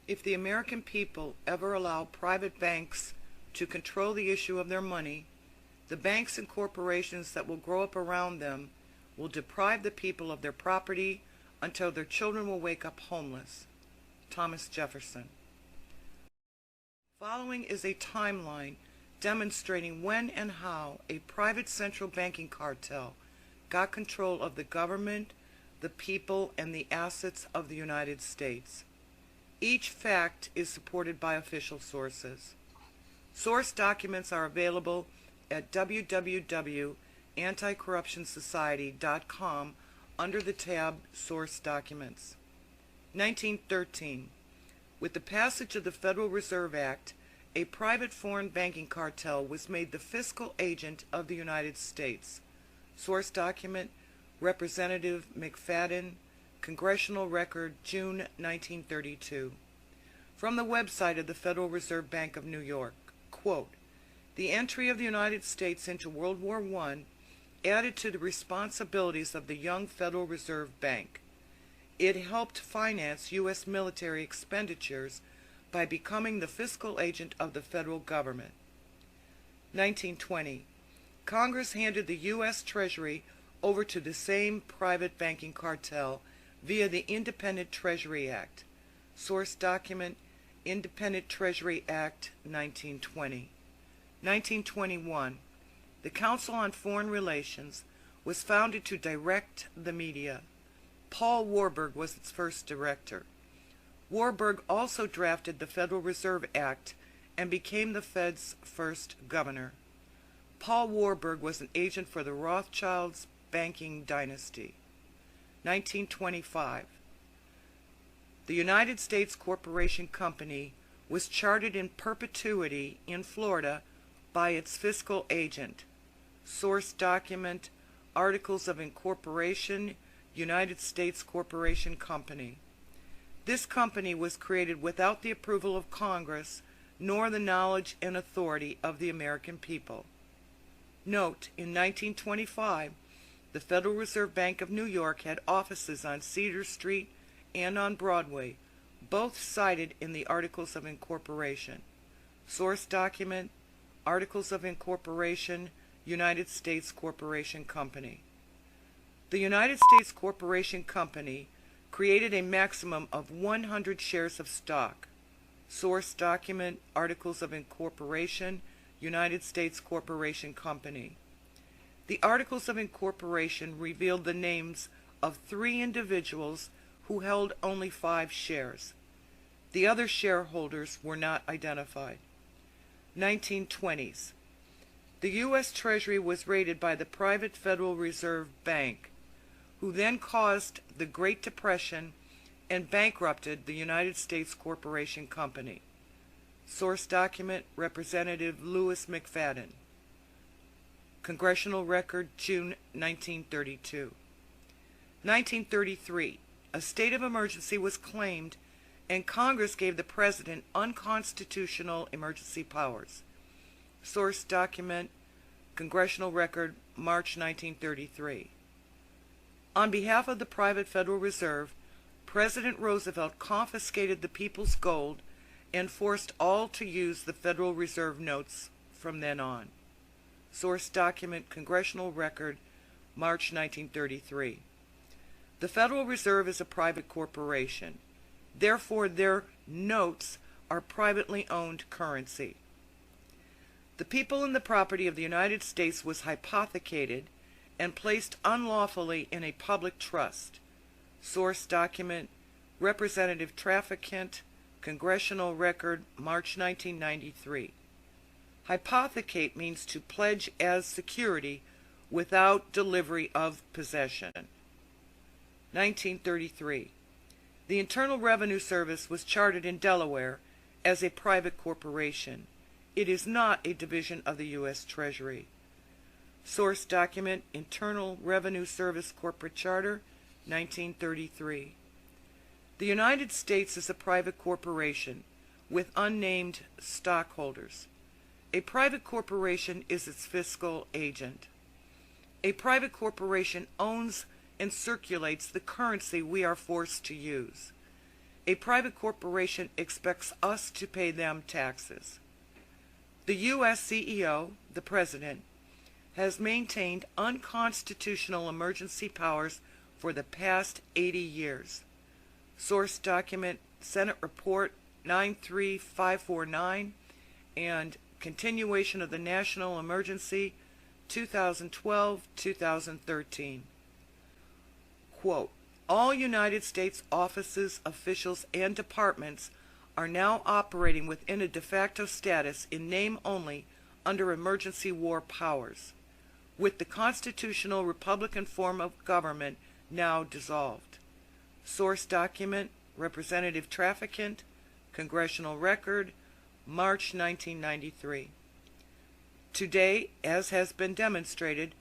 If the American people ever allow private banks to control the issue of their money, the banks and corporations that will grow up around them will deprive the people of their property until their children will wake up homeless. Thomas Jefferson. Following is a timeline demonstrating when and how a private central banking cartel got control of the government, the people, and the assets of the United States. Each fact is supported by official sources. Source documents are available at www.anticorruptionsociety.com under the tab Source Documents. 1913. With the passage of the Federal Reserve Act, a private foreign banking cartel was made the fiscal agent of the United States. Source document, Representative McFadden, Congressional Record, June 1932. From the website of the Federal Reserve Bank of New York, quote, "The entry of the United States into World War I added to the responsibilities of the young Federal Reserve Bank. It helped finance U.S. military expenditures by becoming the fiscal agent of the federal government." 1920. Congress handed the U.S. Treasury over to the same private banking cartel via the Independent Treasury Act. Source document, Independent Treasury Act, 1920. 1921. The Council on Foreign Relations was founded to direct the media. Paul Warburg was its first director. Warburg also drafted the Federal Reserve Act and became the Fed's first governor. Paul Warburg was an agent for the Rothschilds banking dynasty. 1925. The United States Corporation Company was chartered in perpetuity in Florida by its fiscal agent. Source document, Articles of Incorporation, United States Corporation Company. This company was created without the approval of Congress, nor the knowledge and authority of the American people. Note, in 1925, the Federal Reserve Bank of New York had offices on Cedar Street and on Broadway, both cited in the Articles of Incorporation. Source document, Articles of Incorporation, United States Corporation Company. The United States Corporation Company created a maximum of 100 shares of stock. Source document, Articles of Incorporation, United States Corporation Company. The Articles of Incorporation revealed the names of 3 individuals who held only 5 shares. The other shareholders were not identified. 1920s. The U.S. Treasury was raided by the private Federal Reserve Bank, who then caused the Great Depression and bankrupted the United States Corporation Company. Source document, Representative Louis McFadden. Congressional Record, June 1932. 1933. A state of emergency was claimed, and Congress gave the President unconstitutional emergency powers. Source document, Congressional Record, March 1933. On behalf of the private Federal Reserve, President Roosevelt confiscated the people's gold and forced all to use the Federal Reserve notes from then on. Source document, Congressional Record, March 1933. The Federal Reserve is a private corporation. Therefore, their notes are privately owned currency. The people and the property of the United States was hypothecated and placed unlawfully in a public trust. Source document, Representative Trafficant, Congressional Record, March 1993. Hypothecate means to pledge as security without delivery of possession. 1933. The Internal Revenue Service was chartered in Delaware as a private corporation. It is not a division of the U.S. Treasury. Source document, Internal Revenue Service Corporate Charter, 1933. The United States is a private corporation with unnamed stockholders. A private corporation is its fiscal agent. A private corporation owns and circulates the currency we are forced to use. A private corporation expects us to pay them taxes. The U.S. CEO, the President, has maintained unconstitutional emergency powers for the past 80 years. Source document Senate Report 93549 and Continuation of the National Emergency 2012-2013. Quote, all United States offices, officials, and departments are now operating within a de facto status in name only under emergency war powers, with the constitutional Republican form of government now dissolved. Source document Representative Trafficant, Congressional Record, March 1993. Today, as has been demonstrated,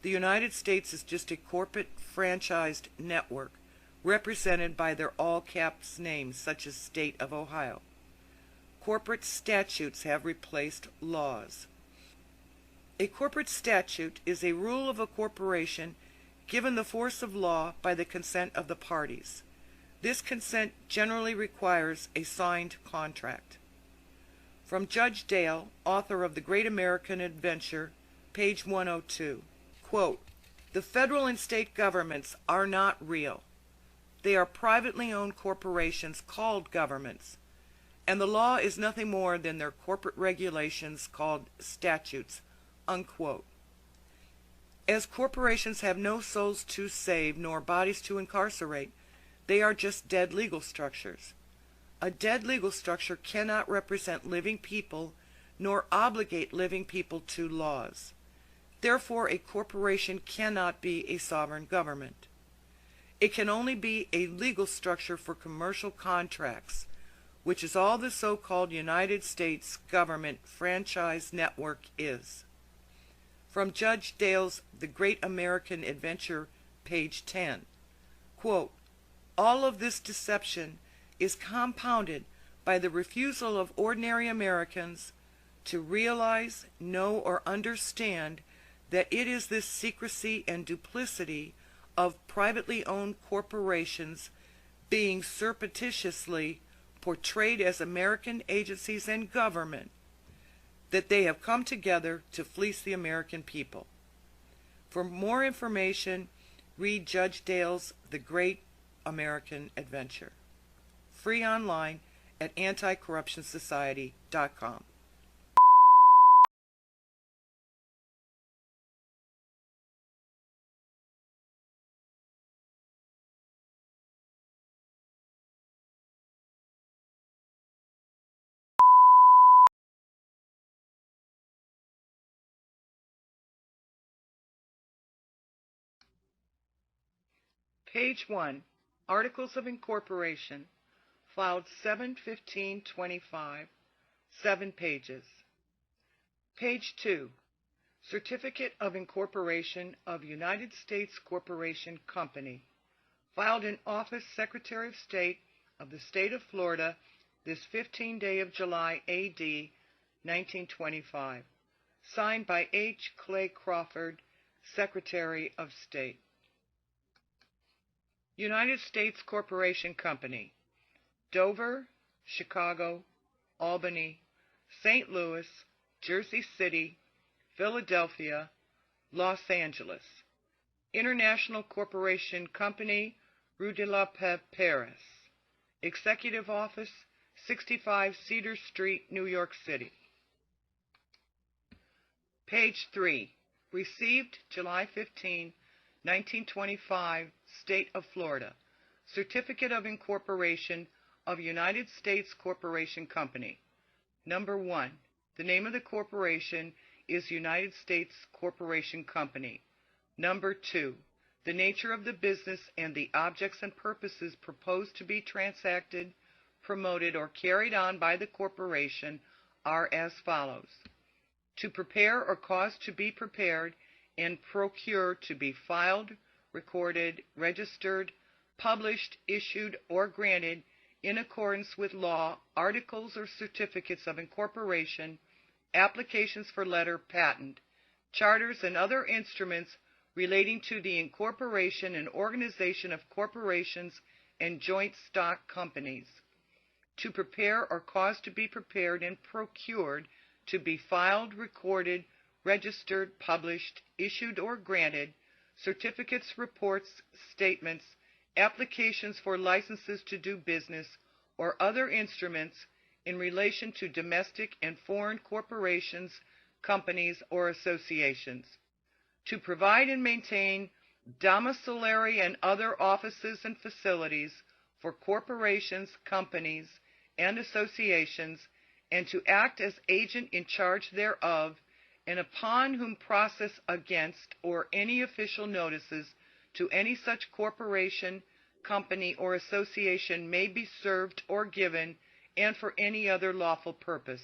the United States is just a corporate franchised network represented by their all-caps names such as State of Ohio. Corporate statutes have replaced laws. A corporate statute is a rule of a corporation given the force of law by the consent of the parties. This consent generally requires a signed contract. From Judge Dale, author of The Great American Adventure, page 102, quote, the federal and state governments are not real. They are privately owned corporations called governments, and the law is nothing more than their corporate regulations called statutes, unquote. As corporations have no souls to save nor bodies to incarcerate, they are just dead legal structures. A dead legal structure cannot represent living people nor obligate living people to laws. Therefore, a corporation cannot be a sovereign government. It can only be a legal structure for commercial contracts, which is all the so-called United States government franchise network is. From Judge Dale's The Great American Adventure, page 10, quote, all of this deception is compounded by the refusal of ordinary Americans to realize, know, or understand that it is this secrecy and duplicity of privately owned corporations being surreptitiously portrayed as American agencies and government that they have come together to fleece the American people. For more information, read Judge Dale's The Great American Adventure. Free online at anticorruptionsociety.com. Page 1, Articles of Incorporation, filed 7/15/25, 7 pages. Page 2, Certificate of Incorporation of United States Corporation Company, filed in Office Secretary of State of the State of Florida this 15th day of July, A.D. 1925, signed by H. Clay Crawford, Secretary of State. United States Corporation Company, Dover, Chicago, Albany, St. Louis, Jersey City, Philadelphia, Los Angeles. International Corporation Company, Rue de la Paix, Paris. Executive Office, 65 Cedar Street, New York City. Page 3. Received July 15, 1925, State of Florida. Certificate of Incorporation of United States Corporation Company. Number 1. The name of the corporation is United States Corporation Company. Number 2. The nature of the business and the objects and purposes proposed to be transacted, promoted, or carried on by the corporation are as follows. To prepare or cause to be prepared and procure to be filed, recorded, registered, published, issued, or granted in accordance with law, articles or certificates of incorporation, applications for letter patent, charters, and other instruments relating to the incorporation and organization of corporations and joint stock companies. To prepare or cause to be prepared and procured, to be filed, recorded, registered, published, issued, or granted, certificates, reports, statements, applications for licenses to do business, or other instruments in relation to domestic and foreign corporations, companies, or associations. To provide and maintain domiciliary and other offices and facilities for corporations, companies, and associations, and to act as agent in charge thereof, and upon whom process against or any official notices to any such corporation, company, or association may be served or given, and for any other lawful purpose.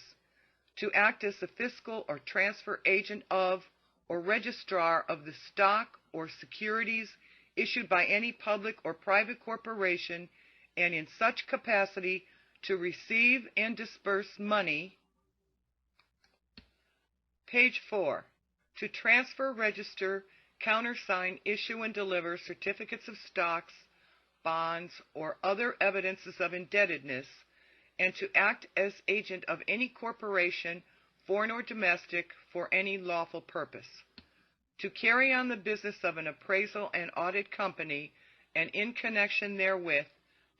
To act as the fiscal or transfer agent of or registrar of the stock or securities issued by any public or private corporation, and in such capacity to receive and disburse money. Page 4. To transfer, register, countersign, issue, and deliver certificates of stocks, bonds, or other evidences of indebtedness, and to act as agent of any corporation, foreign or domestic, for any lawful purpose. To carry on the business of an appraisal and audit company, and in connection therewith,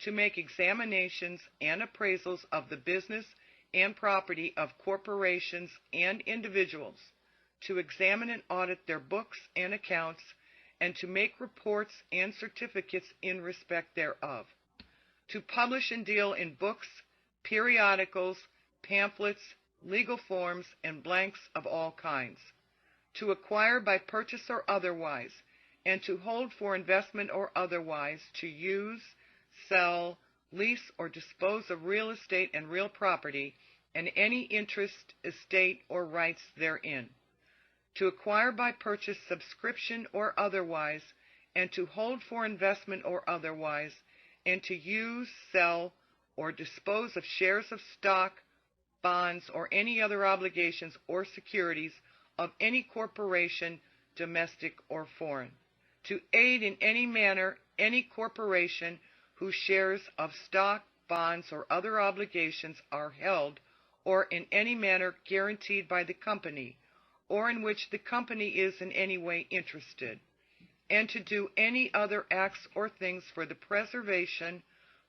to make examinations and appraisals of the business and property of corporations and individuals, to examine and audit their books and accounts, and to make reports and certificates in respect thereof. To publish and deal in books, periodicals, pamphlets, legal forms, and blanks of all kinds. To acquire by purchase or otherwise, and to hold for investment or otherwise, to use, sell, lease, or dispose of real estate and real property, and any interest, estate, or rights therein. To acquire by purchase, subscription, or otherwise, and to hold for investment or otherwise, and to use, sell, or dispose of shares of stock, bonds, or any other obligations or securities of any corporation, domestic or foreign. To aid in any manner any corporation whose shares of stock, bonds, or other obligations are held, or in any manner guaranteed by the company, or in which the company is in any way interested, and to do any other acts or things for the preservation,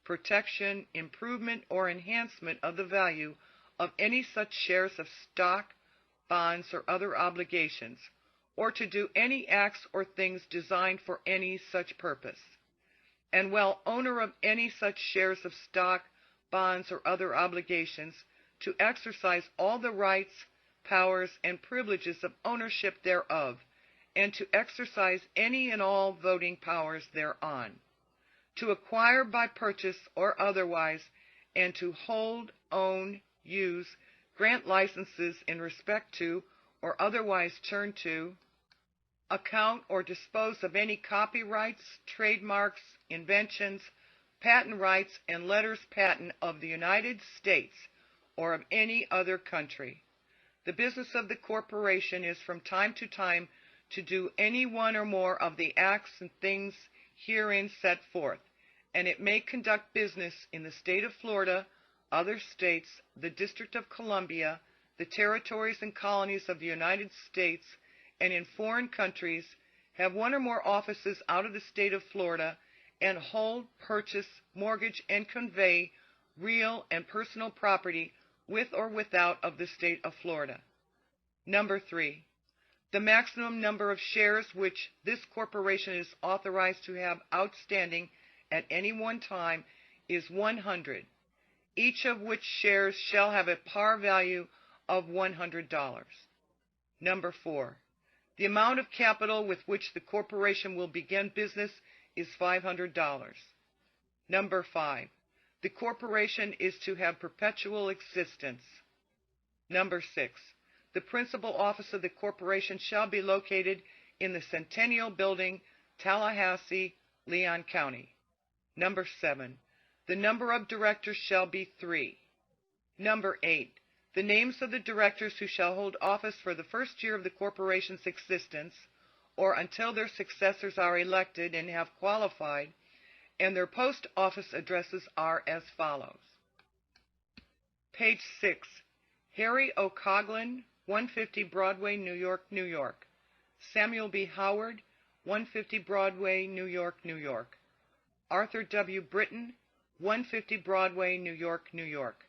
protection, improvement, or enhancement of the value of any such shares of stock, bonds, or other obligations, or to do any acts or things designed for any such purpose. And while owner of any such shares of stock, bonds, or other obligations, to exercise all the rights, powers, and privileges of ownership thereof, and to exercise any and all voting powers thereon. To acquire by purchase or otherwise, and to hold, own, use, grant licenses in respect to, or otherwise turn to, account or dispose of any copyrights, trademarks, inventions, patent rights, and letters patent of the United States or of any other country. The business of the corporation is from time to time to do any one or more of the acts and things herein set forth, and it may conduct business in the state of Florida, other states, the District of Columbia, the territories and colonies of the United States, and in foreign countries, have one or more offices out of the state of Florida, and hold, purchase, mortgage, and convey real and personal property with or without of the state of Florida. Number 3. The maximum number of shares which this corporation is authorized to have outstanding at any one time is 100, each of which shares shall have a par value of $100. Number 4. The amount of capital with which the corporation will begin business is $500. Number 5. The corporation is to have perpetual existence. Number 6. The principal office of the corporation shall be located in the Centennial Building, Tallahassee, Leon County. Number 7. The number of directors shall be 3. Number 8. The names of the directors who shall hold office for the first year of the corporation's existence, or until their successors are elected and have qualified, and their post office addresses are as follows. Page 6. Harry O. Coughlin, 150 Broadway, New York, New York. Samuel B. Howard, 150 Broadway, New York, New York. Arthur W. Britton, 150 Broadway, New York, New York.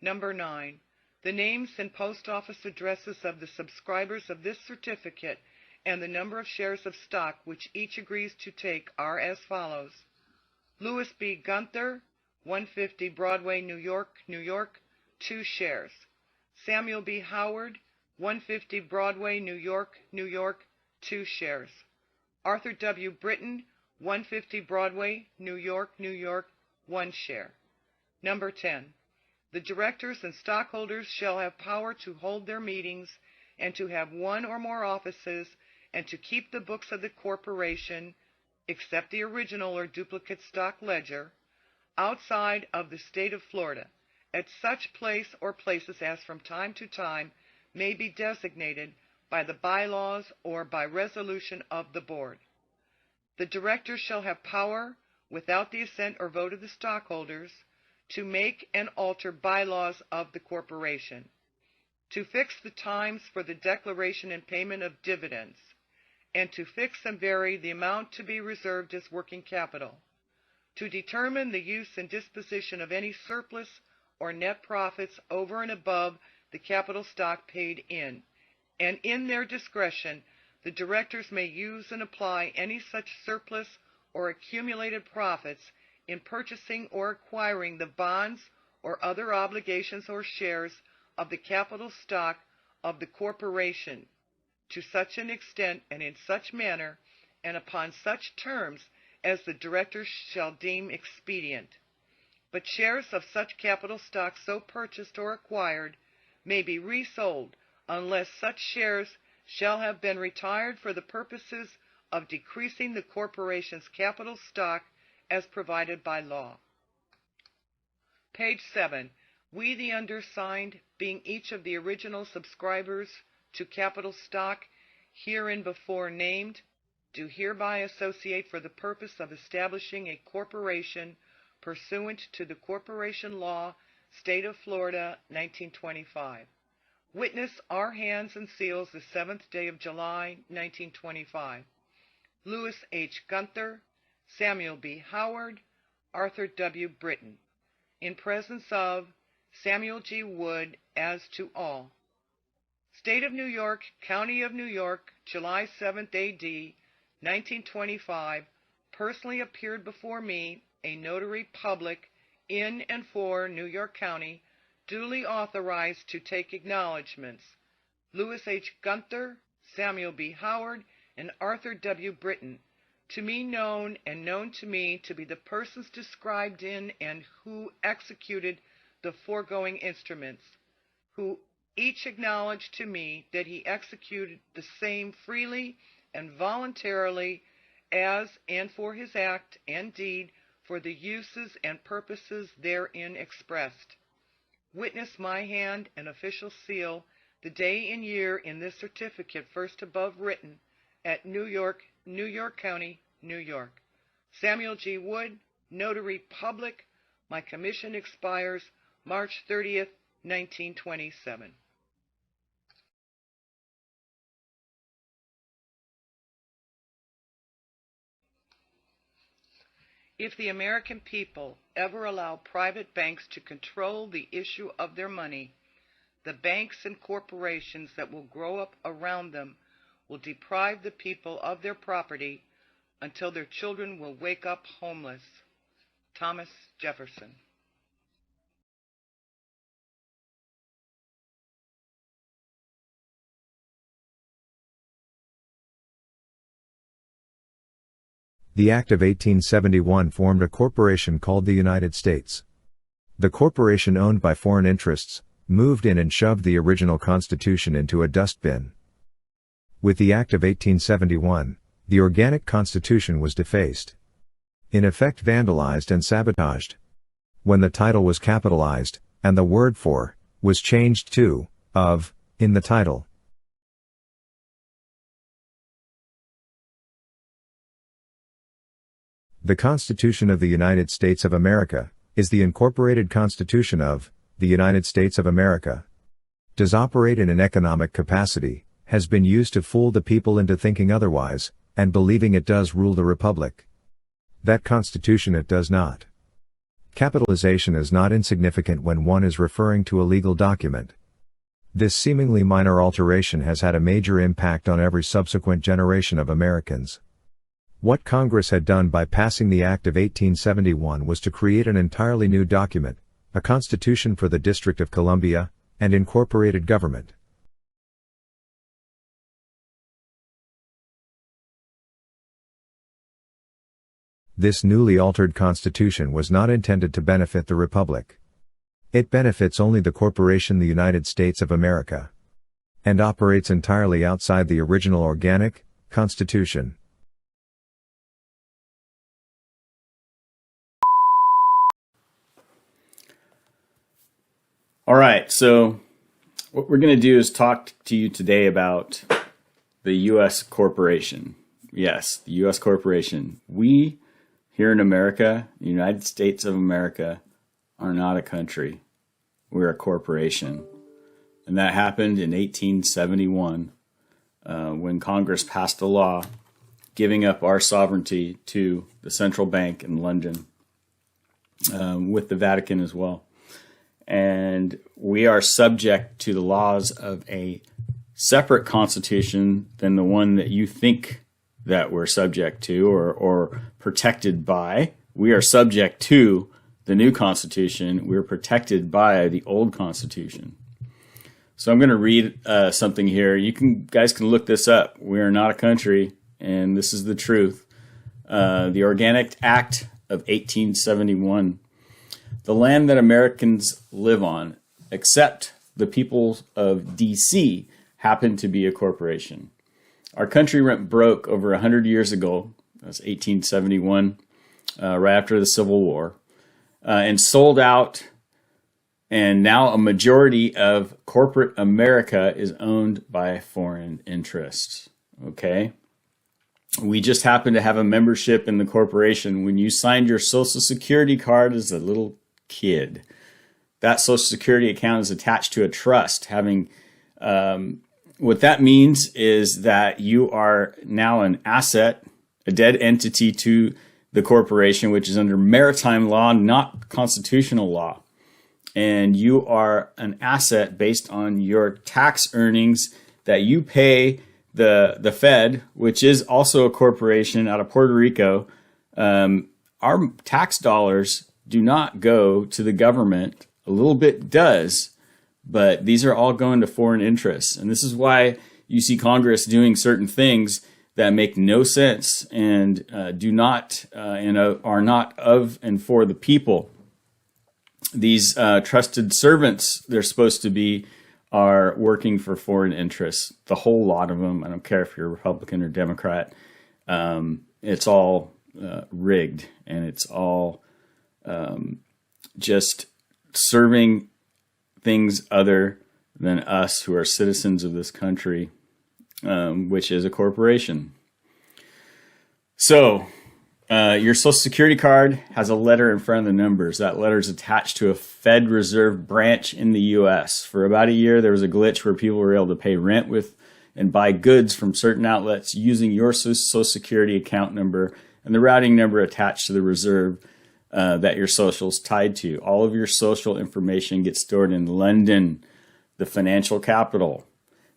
Number 9. The names and post office addresses of the subscribers of this certificate and the number of shares of stock which each agrees to take are as follows. Louis B. Gunther, 150 Broadway, New York, New York, 2 shares. Samuel B. Howard, 150 Broadway, New York, New York, 2 shares. Arthur W. Britton, 150 Broadway, New York, New York, 1 share. Number 10. The directors and stockholders shall have power to hold their meetings and to have one or more offices and to keep the books of the corporation, except the original or duplicate stock ledger, outside of the state of Florida, at such place or places as from time to time may be designated by the bylaws or by resolution of the board. The directors shall have power, without the assent or vote of the stockholders, to make and alter bylaws of the corporation, to fix the times for the declaration and payment of dividends, and to fix and vary the amount to be reserved as working capital, to determine the use and disposition of any surplus or net profits over and above the capital stock paid in, and in their discretion, the directors may use and apply any such surplus or accumulated profits in purchasing or acquiring the bonds or other obligations or shares of the capital stock of the corporation, to such an extent and in such manner and upon such terms as the directors shall deem expedient. But shares of such capital stock so purchased or acquired may be resold unless such shares shall have been retired for the purposes of decreasing the corporation's capital stock as provided by law. Page 7. We, the undersigned, being each of the original subscribers to capital stock hereinbefore named, do hereby associate for the purpose of establishing a corporation pursuant to the Corporation Law, State of Florida, 1925. Witness our hands and seals the 7th day of July, 1925. Louis H. Gunther, Samuel B. Howard, Arthur W. Britton. In presence of Samuel G. Wood, as to all. State of New York, County of New York, July 7th A.D., 1925, personally appeared before me, a notary public, in and for New York County, duly authorized to take acknowledgments. Louis H. Gunther, Samuel B. Howard, and Arthur W. Britton, to me known and known to me to be the persons described in and who executed the foregoing instruments, who each acknowledged to me that he executed the same freely and voluntarily as and for his act and deed for the uses and purposes therein expressed. Witness my hand and official seal the day and year in this certificate first above written at New York County, New York. Samuel G. Wood, Notary Public. My commission expires March 30th, 1927. If the American people ever allow private banks to control the issue of their money, the banks and corporations that will grow up around them will deprive the people of their property until their children will wake up homeless. Thomas Jefferson. The Act of 1871 formed a corporation called the United States. The corporation, owned by foreign interests, moved in and shoved the original Constitution into a dustbin. With the Act of 1871, the organic Constitution was defaced. In effect, vandalized and sabotaged. When the title was capitalized, and the word for was changed to of in the title. The Constitution of the United States of America is the incorporated Constitution of the United States of America. Does operate in an economic capacity, has been used to fool the people into thinking otherwise, and believing it does rule the republic. That Constitution it does not. Capitalization is not insignificant when one is referring to a legal document. This seemingly minor alteration has had a major impact on every subsequent generation of Americans. What Congress had done by passing the Act of 1871 was to create an entirely new document, a constitution for the District of Columbia, and incorporated government. This newly altered constitution was not intended to benefit the Republic. It benefits only the corporation the United States of America, and operates entirely outside the original organic Constitution. All right, so what we're going to do is talk to you today about the U.S. corporation. Yes, the U.S. corporation. We here in America, the United States of America, are not a country. We're a corporation. And that happened in 1871 when Congress passed a law giving up our sovereignty to the central bank in London with the Vatican as well. And we are subject to the laws of a separate constitution than the one that you think that we're subject to or protected by. We are subject to the new constitution. We're protected by the old constitution. So I'm going to read something here. You guys can look this up. We are not a country, and this is the truth. The Organic Act of 1871. The land that Americans live on, except the people of D.C., happen to be a corporation. Our country went broke over 100 years ago. That's 1871, right after the Civil War, and sold out. And now a majority of corporate America is owned by foreign interests. Okay? We just happen to have a membership in the corporation. When you signed your Social Security card as a little kid, that Social Security account is attached to a trust. What that means is that you are now an asset, a dead entity to the corporation, which is under maritime law, not constitutional law. And you are an asset based on your tax earnings that you pay the Fed, which is also a corporation out of Puerto Rico. Our tax dollars do not go to the government. A little bit does, but these are all going to foreign interests. And this is why you see Congress doing certain things that make no sense and do not and are not of and for the people. These trusted servants they're supposed to be are working for foreign interests. The whole lot of them. I don't care if you're Republican or Democrat. It's all rigged, and it's all just serving things other than us who are citizens of this country, which is a corporation. So your Social Security card has a letter in front of the numbers. That letter is attached to a Fed Reserve branch in the U.S. For about a year, there was a glitch where people were able to pay rent with and buy goods from certain outlets using your Social Security account number and the routing number attached to the reserve that your social is tied to. All of your social information gets stored in London, the financial capital.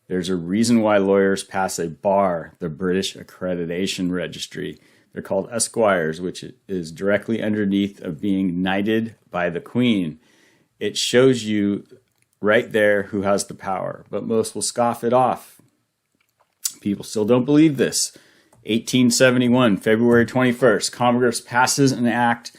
There's a reason why lawyers pass a bar, the British Accreditation Registry. They're called Esquires, which is directly underneath of being knighted by the Queen. It shows you right there who has the power, but most will scoff it off. People still don't believe this. 1871, February 21st, Congress passes an act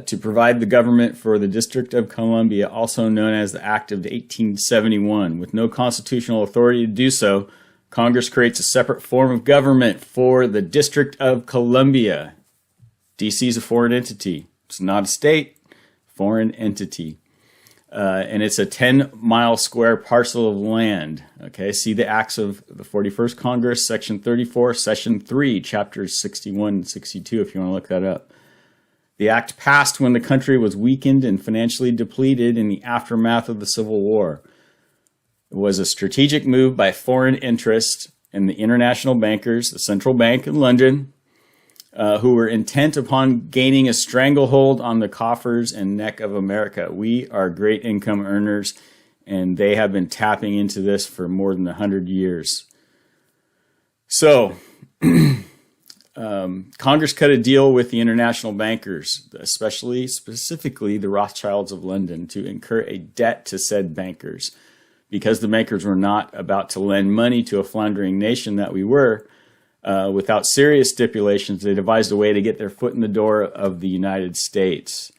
to provide the government for the District of Columbia, also known as the Act of 1871. With no constitutional authority to do so, Congress creates a separate form of government for the District of Columbia. D.C. is a foreign entity. It's not a state, foreign entity. and it's a 10-mile square parcel of land. Okay, see the acts of the 41st Congress, Section 34, Session 3, Chapters 61 and 62, if you want to look that up. The act passed when the country was weakened and financially depleted in the aftermath of the Civil War. It was a strategic move by foreign interests and the international bankers, the central bank in London, who were intent upon gaining a stranglehold on the coffers and neck of America. We are great income earners, and they have been tapping into this for more than 100 years. So, Congress cut a deal with the international bankers, specifically the Rothschilds of London, to incur a debt to said bankers. Because the bankers were not about to lend money to a floundering nation that we were, without serious stipulations, they devised a way to get their foot in the door of the United States.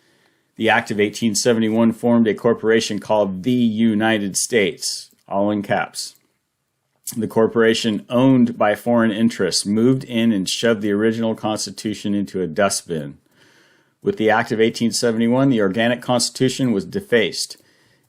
The Act of 1871 formed a corporation called the United States, all in caps. The corporation, owned by foreign interests, moved in and shoved the original Constitution into a dustbin. With the Act of 1871, the organic Constitution was defaced,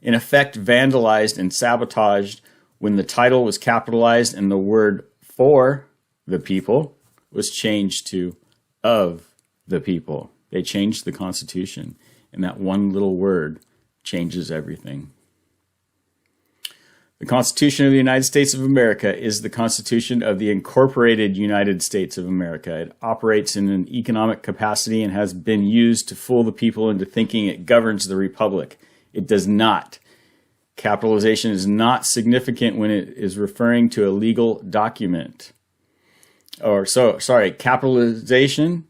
in effect vandalized and sabotaged when the title was capitalized and the word "for the people" was changed to "of the people." They changed the Constitution, and that one little word changes everything. The Constitution of the United States of America is the Constitution of the Incorporated United States of America. It operates in an economic capacity and has been used to fool the people into thinking it governs the republic. It does not. Capitalization is not significant when it is referring to a legal document. Capitalization,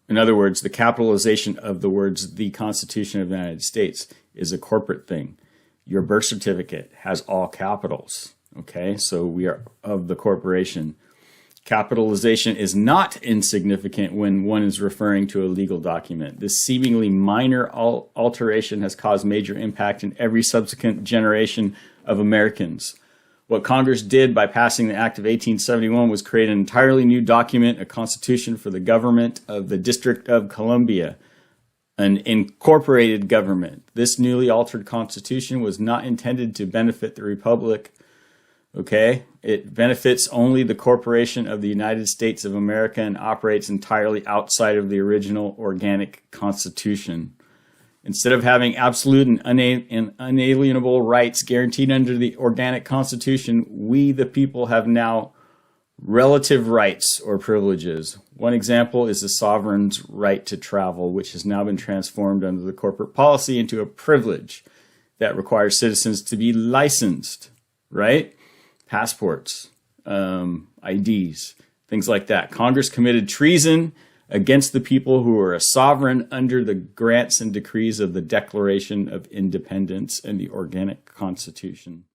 in other words, the capitalization of the words "the Constitution of the United States" is a corporate thing. Your birth certificate has all capitals. Okay, so we are of the corporation. Capitalization is not insignificant when one is referring to a legal document. This seemingly minor alteration has caused major impact in every subsequent generation of Americans. What Congress did by passing the Act of 1871 was create an entirely new document, a constitution for the government of the District of Columbia, an incorporated government. This newly altered constitution was not intended to benefit the Republic. Okay, it benefits only the corporation of the United States of America and operates entirely outside of the original organic Constitution. Instead of having absolute and unalienable rights guaranteed under the organic Constitution, we, the people, have now relative rights or privileges. One example is the sovereign's right to travel, which has now been transformed under the corporate policy into a privilege that requires citizens to be licensed, right? Passports, IDs, things like that. Congress committed treason against the people who were a sovereign under the grants and decrees of the Declaration of Independence and the Organic Constitution.